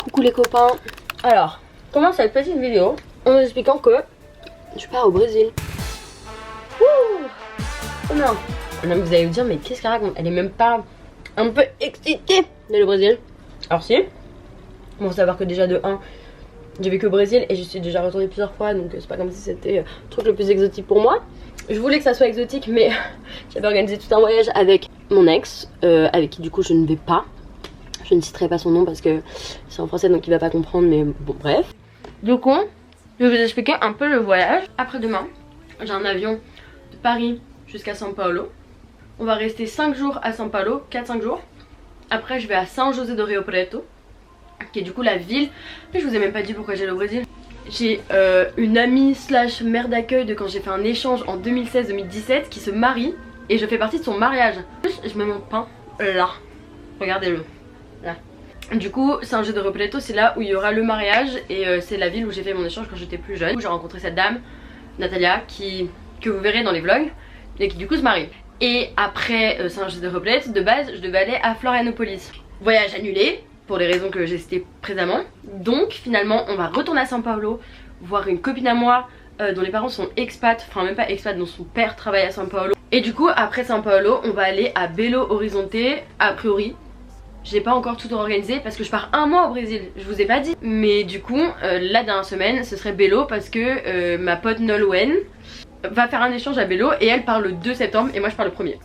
Coucou les copains. Alors, commence cette petite vidéo en vous expliquant que je pars au Brésil. Wouh! Oh non. Non, vous allez vous dire, mais qu'est-ce qu'elle raconte? Elle est même pas un peu excitée d'aller au Brésil. Alors si. Bon, savoir que déjà de 1, j'ai vécu au Brésil et je suis déjà retournée plusieurs fois, donc c'est pas comme si c'était le truc le plus exotique pour moi. Je voulais que ça soit exotique, mais j'avais organisé tout un voyage avec mon ex, avec qui du coup je ne vais pas. Je ne citerai pas son nom parce que c'est en français donc il va pas comprendre, mais bon bref. Du coup, je vais vous expliquer un peu le voyage. Après-demain, j'ai un avion de Paris jusqu'à São Paulo. On va rester 5 jours à São Paulo, 4-5 jours. Après je vais à São José do Rio Preto, qui est du coup la ville. Mais je vous ai même pas dit pourquoi j'allais au Brésil. J'ai une amie slash mère d'accueil de quand j'ai fait un échange en 2016-2017 qui se marie. Et je fais partie de son mariage. Je mets mon pain là. Regardez-le. Là. Du coup, São José do Rio Preto, c'est là où il y aura le mariage. Et c'est la ville où j'ai fait mon échange quand j'étais plus jeune. J'ai rencontré cette dame, Natalia, que vous verrez dans les vlogs. Et qui du coup se marie. Et après São José do Rio Preto, de base, je devais aller à Florianopolis. Voyage annulé. Pour les raisons que j'ai citées précédemment. Donc finalement on va retourner à São Paulo, voir une copine à moi dont les parents sont expats, enfin même pas expats, dont son père travaille à São Paulo. Et du coup après São Paulo on va aller à Belo Horizonte, a priori. J'ai pas encore tout organisé parce que je pars 1 mois au Brésil, je vous ai pas dit. Mais du coup la dernière semaine ce serait Belo parce que ma pote Nolwenn va faire un échange à Belo et elle part le 2 septembre et moi je pars le 1er.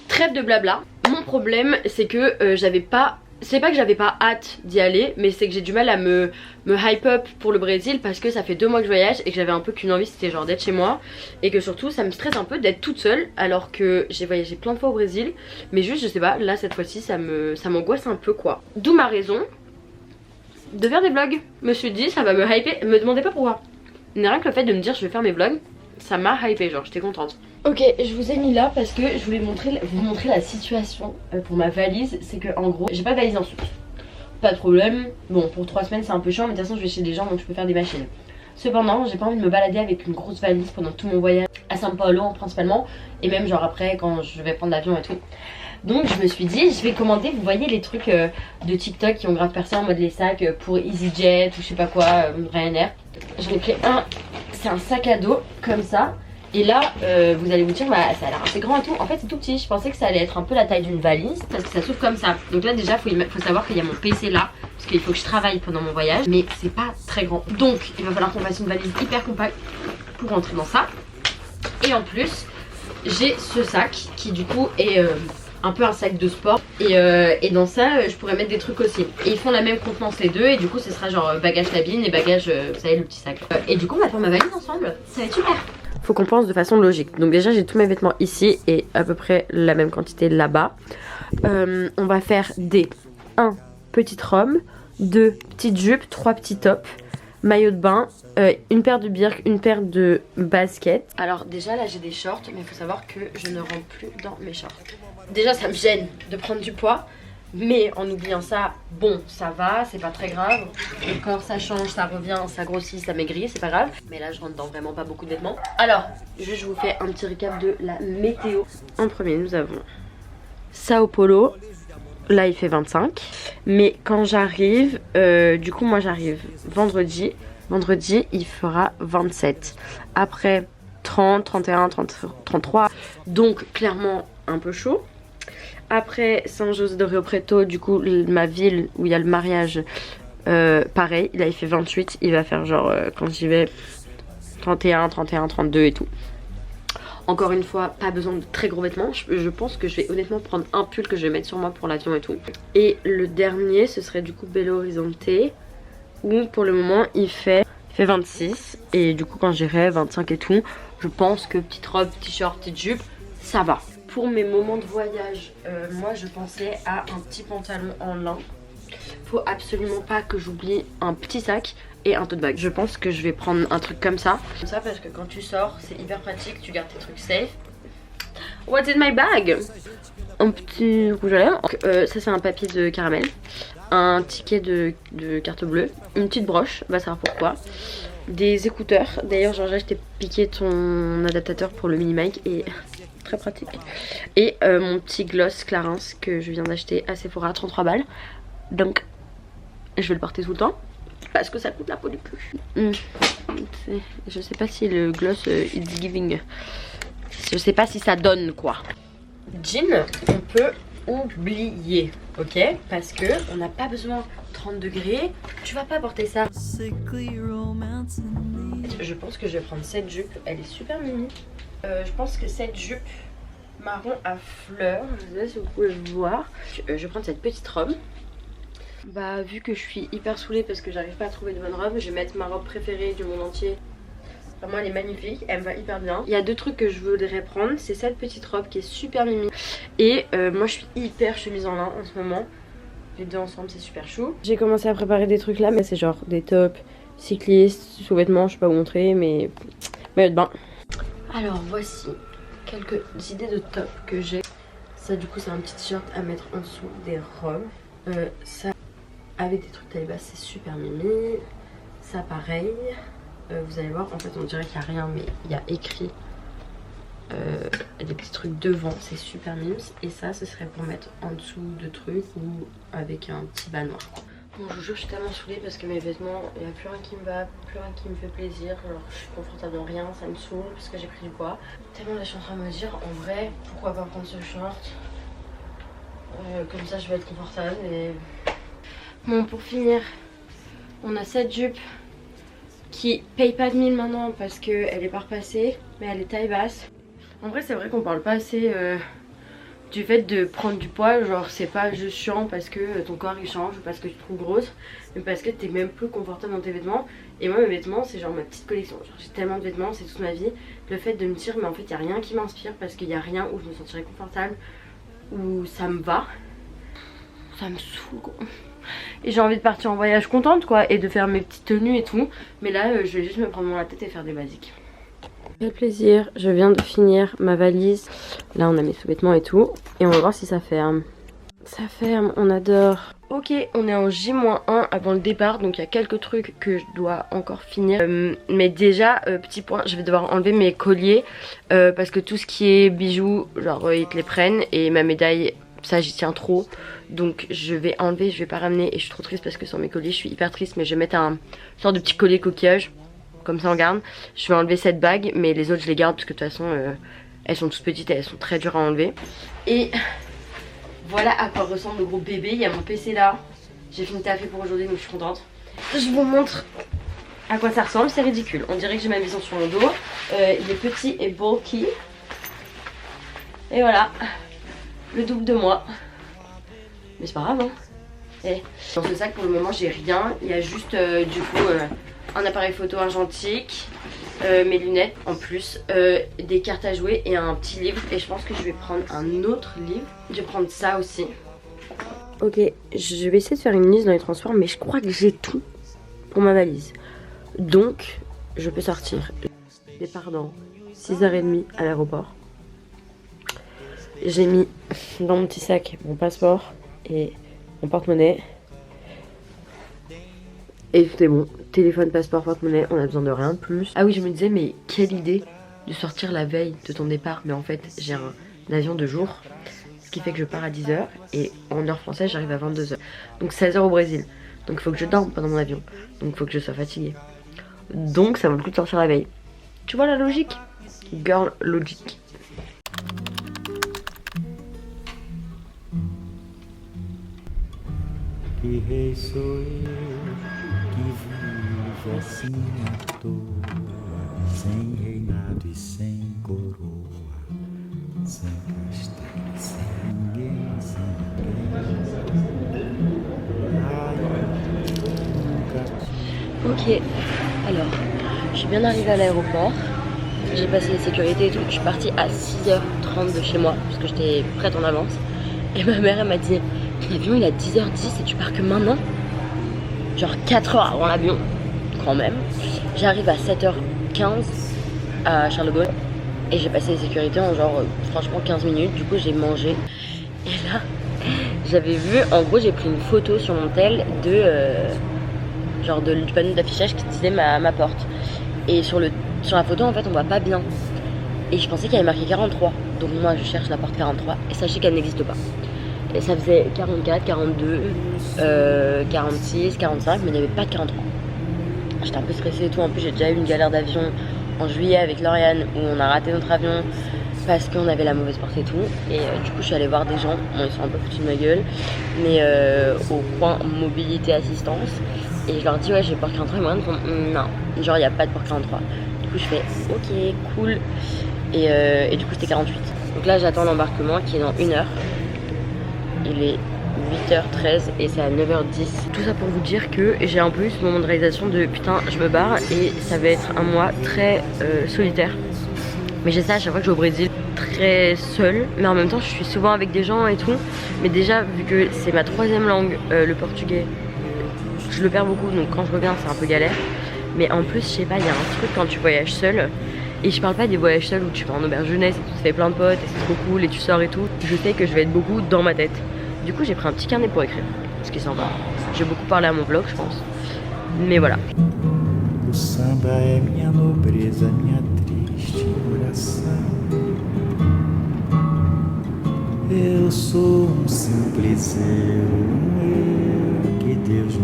Trêve de blabla. Mon problème c'est que j'avais pas... C'est pas que j'avais pas hâte d'y aller, mais c'est que j'ai du mal à me hype up pour le Brésil parce que ça fait 2 mois que je voyage et que j'avais un peu qu'une envie, c'était genre d'être chez moi. Et que surtout ça me stresse un peu d'être toute seule alors que j'ai voyagé plein de fois au Brésil. Mais juste je sais pas, là cette fois-ci ça m'angoisse un peu quoi. D'où ma raison de faire des vlogs. Je me suis dit ça va me hyper, me demandez pas pourquoi. Mais rien que le fait de me dire je vais faire mes vlogs, ça m'a hypé, genre j'étais contente. Ok, je vous ai mis là parce que je voulais vous montrer la situation pour ma valise. C'est que en gros, j'ai pas de valise en soute. Pas de problème. Bon, pour 3 semaines c'est un peu chiant, mais de toute façon je vais chez des gens donc je peux faire des machines. Cependant, j'ai pas envie de me balader avec une grosse valise pendant tout mon voyage à São Paulo principalement. Et même genre après quand je vais prendre l'avion et tout. Donc je me suis dit, je vais commander, vous voyez les trucs de TikTok qui ont grave percé en mode les sacs pour EasyJet ou je sais pas quoi, Ryanair. J'en ai pris un, c'est un sac à dos comme ça. Et là, vous allez vous dire, bah, ça a l'air assez grand et tout. En fait, c'est tout petit. Je pensais que ça allait être un peu la taille d'une valise parce que ça s'ouvre comme ça. Donc là, déjà, faut savoir qu'il y a mon PC là parce qu'il faut que je travaille pendant mon voyage. Mais c'est pas très grand. Donc, il va falloir qu'on fasse une valise hyper compacte pour rentrer dans ça. Et en plus, j'ai ce sac qui du coup est un peu un sac de sport. Et dans ça, je pourrais mettre des trucs aussi. Et ils font la même contenance les deux. Et du coup, ce sera genre bagage cabine et bagage, vous savez, le petit sac. Et du coup, on va faire ma valise ensemble. Ça va être super. Faut qu'on pense de façon logique. Donc déjà j'ai tous mes vêtements ici et à peu près la même quantité là-bas. On va faire des 1 petite robe, 2 petites jupes, 3 petits tops, maillot de bain, une paire de birks, une paire de baskets. Alors déjà là j'ai des shorts mais il faut savoir que je ne rentre plus dans mes shorts. Déjà ça me gêne de prendre du poids. Mais en oubliant ça, bon ça va, c'est pas très grave. Le corps ça change, ça revient, ça grossit, ça maigrit, c'est pas grave. Mais là je rentre dans vraiment pas beaucoup de vêtements. Alors, juste je vous fais un petit récap de la météo. En premier nous avons Sao Paulo. Là il fait 25. Mais quand j'arrive, du coup moi j'arrive vendredi. Vendredi il fera 27. Après 30, 31, 30, 33. Donc clairement un peu chaud. Après São José do Rio Preto, du coup ma ville où il y a le mariage, pareil, là il fait 28, il va faire genre quand j'y vais 31, 31, 32 et tout. Encore une fois, pas besoin de très gros vêtements, je pense que je vais honnêtement prendre un pull que je vais mettre sur moi pour l'avion et tout. Et le dernier ce serait du coup Belo Horizonte où pour le moment il fait 26 et du coup quand j'irai 25 et tout, je pense que petite robe, petit short, petite jupe, ça va. Pour mes moments de voyage, moi je pensais à un petit pantalon en lin. Faut absolument pas que j'oublie un petit sac et un tote bag. Je pense que je vais prendre un truc comme ça. Comme ça parce que quand tu sors, c'est hyper pratique, tu gardes tes trucs safe. What's in my bag? Un petit rouge à lèvres. Ça c'est un papier de caramel. Un ticket de carte bleue. Une petite broche, va savoir pourquoi. Des écouteurs. D'ailleurs Georgia, je t'ai piqué ton adaptateur pour le mini mic et... très pratique. Et mon petit gloss Clarins que je viens d'acheter à Sephora, 33 balles. Donc Et je vais le porter tout le temps parce que ça coûte la peau du cul. Je sais pas si le gloss is giving. Je sais pas si ça donne quoi. Jean, on peut oublier, ok? Parce que on n'a pas besoin 30 degrés. Tu vas pas porter ça. Je pense que je vais prendre cette jupe. Elle est super mimi. Je pense que cette jupe marron à fleurs, je sais pas si vous pouvez le voir. Je vais prendre cette petite robe. Bah vu que je suis hyper saoulée parce que j'arrive pas à trouver de bonne robe, je vais mettre ma robe préférée du monde entier. Vraiment elle est magnifique, elle me va hyper bien. Il y a deux trucs que je voudrais prendre, c'est cette petite robe qui est super mimi. Et moi je suis hyper chemise en lin en ce moment. Les deux ensemble c'est super chou. J'ai commencé à préparer des trucs là, mais c'est genre des tops cyclistes, sous-vêtements, je sais pas vous montrer, mais maillot de bain. Alors voici quelques idées de top que j'ai. Ça du coup c'est un petit t-shirt à mettre en dessous des robes. Ça avec des trucs taille basse c'est super mimi. Ça pareil. Vous allez voir en fait on dirait qu'il n'y a rien mais il y a écrit des petits trucs devant, c'est super mimi. Et ça ce serait pour mettre en dessous de trucs ou avec un petit bas noir. Bon je vous jure je suis tellement saoulée parce que mes vêtements il n'y a plus rien qui me va, plus rien qui me fait plaisir. Alors je suis confortable dans rien, ça me saoule parce que j'ai pris du poids. Tellement je suis en train de me dire en vrai pourquoi pas prendre ce short, comme ça je vais être confortable. Et bon pour finir on a cette jupe qui paye pas de 1000 maintenant parce qu'elle est pas repassée, mais elle est taille basse. En vrai c'est vrai qu'on parle pas assez du fait de prendre du poids, genre c'est pas juste chiant parce que ton corps il change ou parce que tu te trouves grosse, mais parce que t'es même plus confortable dans tes vêtements. Et moi mes vêtements c'est genre ma petite collection, genre j'ai tellement de vêtements, c'est toute ma vie. Le fait de me dire mais en fait il y a rien qui m'inspire parce qu'il y a rien où je me sentirais confortable, où ça me va, ça me saoule quoi. Et j'ai envie de partir en voyage contente quoi, et de faire mes petites tenues et tout. Mais là je vais juste me prendre dans la tête et faire des basiques. Quel plaisir, je viens de finir ma valise. Là on a mes sous-vêtements et tout. Et on va voir si ça ferme. Ça ferme, on adore. Ok, on est en J-1 avant le départ. Donc il y a quelques trucs que je dois encore finir. Mais déjà, petit point, je vais devoir enlever mes colliers. Parce que tout ce qui est bijoux, genre ils te les prennent. Et ma médaille, ça j'y tiens trop. Donc je vais enlever, je vais pas ramener. Et je suis trop triste parce que sans mes colliers je suis hyper triste. Mais je vais mettre un sorte de petit collier coquillage. Comme ça on garde. Je vais enlever cette bague. Mais les autres je les garde parce que de toute façon elles sont toutes petites et elles sont très dures à enlever. Et voilà à quoi ressemble le gros bébé. Il y a mon PC là. J'ai fini de taffer pour aujourd'hui donc je suis contente. Je vous montre à quoi ça ressemble. C'est ridicule. On dirait que j'ai ma maison sur mon dos. Il est petit et bulky. Et voilà. Le double de moi. Mais c'est pas grave hein. Et dans ce sac pour le moment j'ai rien. Il y a juste du coup un appareil photo argentique, mes lunettes en plus, des cartes à jouer et un petit livre. Et je pense que je vais prendre un autre livre. Je vais prendre ça aussi. Ok, je vais essayer de faire une liste dans les transports, mais je crois que j'ai tout pour ma valise. Donc je peux sortir. Départ dans 6h30 à l'aéroport. J'ai mis dans mon petit sac mon passeport et mon porte-monnaie. Et tout est bon. Téléphone, passeport, porte-monnaie, on a besoin de rien de plus. Ah oui, je me disais, mais quelle idée de sortir la veille de ton départ. Mais en fait, j'ai un avion de jour. Ce qui fait que je pars à 10h. Et en heure française, j'arrive à 22h. Donc 16h au Brésil. Donc il faut que je dorme pendant mon avion. Donc il faut que je sois fatiguée. Donc ça vaut le coup de sortir la veille. Tu vois la logique? Girl logique. Que rei sou eu, que vivo assim à toa, sem reinado e sem coroa, sem castelo e sem ninguém, sem ninguém. Ok, alors, je suis bien arrivée à l'aéroport, j'ai passé les sécurités et tout, je suis partie à 6h30 de chez moi, parce que j'étais prête en avance, et ma mère elle m'a dit, l'avion il est à 10h10 et tu pars que maintenant? Genre 4 heures avant l'avion, quand même. J'arrive à 7h15 à Charles de Gaulle, et j'ai passé les sécurités en genre, franchement 15 minutes, du coup j'ai mangé, et là, j'avais vu, en gros j'ai pris une photo sur mon tel de... genre du panneau d'affichage qui disait ma porte. Et sur la photo en fait on voit pas bien. Et je pensais qu'il y avait marqué 43. Donc moi je cherche la porte 43 et sachez qu'elle n'existe pas. Et ça faisait 44, 42, 46, 45, mais il n'y avait pas de 43. J'étais un peu stressée et tout. En plus, j'ai déjà eu une galère d'avion en juillet avec Lauriane où on a raté notre avion parce qu'on avait la mauvaise porte et tout. Et du coup, je suis allée voir des gens. Bon, ils sont un peu foutus de ma gueule, mais au point mobilité assistance. Et je leur dis, ouais, j'ai port 43. Ils m'ont dit, non, genre, il n'y a pas de port 43. Du coup, je fais, ok, cool. Et du coup, c'était 48. Donc là, j'attends l'embarquement qui est dans 1 heure. Il est 8h13 et c'est à 9h10. Tout ça pour vous dire que j'ai un peu eu ce moment de réalisation de putain, je me barre et ça va être un mois très solitaire. Mais j'ai ça à chaque fois que je vais au Brésil, très seule. Mais en même temps, je suis souvent avec des gens et tout. Mais déjà, vu que c'est ma 3e langue, le portugais, je le perds beaucoup. Donc quand je reviens, c'est un peu galère. Mais en plus, je sais pas, il y a un truc quand tu voyages seul. Et je parle pas des voyages seuls où tu vas en auberge jeunesse et tu te fais plein de potes et c'est trop cool et tu sors et tout. Je sais que je vais être beaucoup dans ma tête. Du coup, j'ai pris un petit carnet pour écrire, ce qui est sympa. J'ai beaucoup parlé à mon vlog, je pense. Mais voilà. O samba é minha nobreza, minha triste oração. Eu sou simples eu que Deus